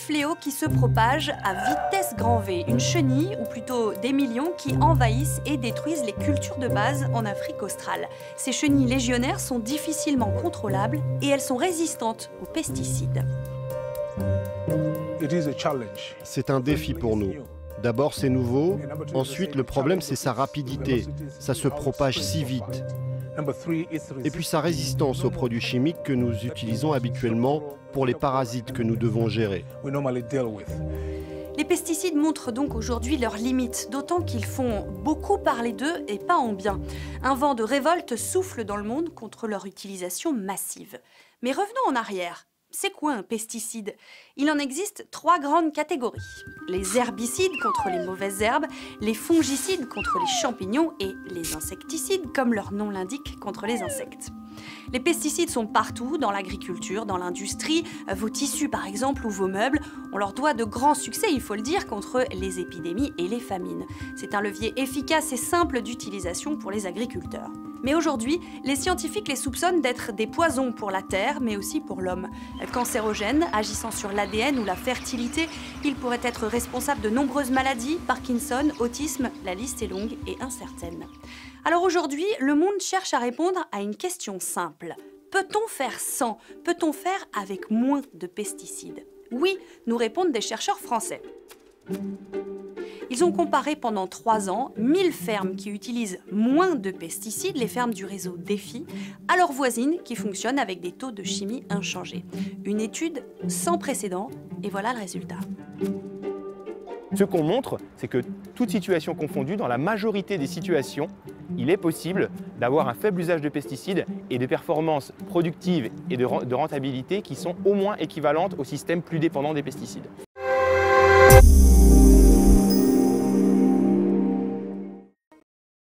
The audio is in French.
fléau qui se propage à vitesse grand V, une chenille, ou plutôt des millions, qui envahissent et détruisent les cultures de base en Afrique australe. Ces chenilles légionnaires sont difficilement contrôlables et elles sont résistantes aux pesticides. C'est un défi pour nous. D'abord, c'est nouveau. Ensuite, le problème, c'est sa rapidité. Ça se propage si vite. Et puis sa résistance aux produits chimiques que nous utilisons habituellement pour les parasites que nous devons gérer. Les pesticides montrent donc aujourd'hui leurs limites, d'autant qu'ils font beaucoup parler d'eux et pas en bien. Un vent de révolte souffle dans le monde contre leur utilisation massive. Mais revenons en arrière. C'est quoi un pesticide? Il en existe 3 grandes catégories. Les herbicides contre les mauvaises herbes, les fongicides contre les champignons et les insecticides, comme leur nom l'indique, contre les insectes. Les pesticides sont partout, dans l'agriculture, dans l'industrie, vos tissus par exemple ou vos meubles. On leur doit de grands succès, il faut le dire, contre les épidémies et les famines. C'est un levier efficace et simple d'utilisation pour les agriculteurs. Mais aujourd'hui, les scientifiques les soupçonnent d'être des poisons pour la terre, mais aussi pour l'homme. Cancérogènes, agissant sur l'ADN ou la fertilité, ils pourraient être responsables de nombreuses maladies, Parkinson, autisme, la liste est longue et incertaine. Alors aujourd'hui, le monde cherche à répondre à une question simple. Peut-on faire sans? Peut-on faire avec moins de pesticides? Oui, nous répondent des chercheurs français. Ils ont comparé pendant 3 ans 1000 fermes qui utilisent moins de pesticides, les fermes du réseau DEFI, à leurs voisines qui fonctionnent avec des taux de chimie inchangés. Une étude sans précédent, et voilà le résultat. Ce qu'on montre, c'est que toute situation confondue, dans la majorité des situations, il est possible d'avoir un faible usage de pesticides et des performances productives et de rentabilité qui sont au moins équivalentes au système plus dépendant des pesticides.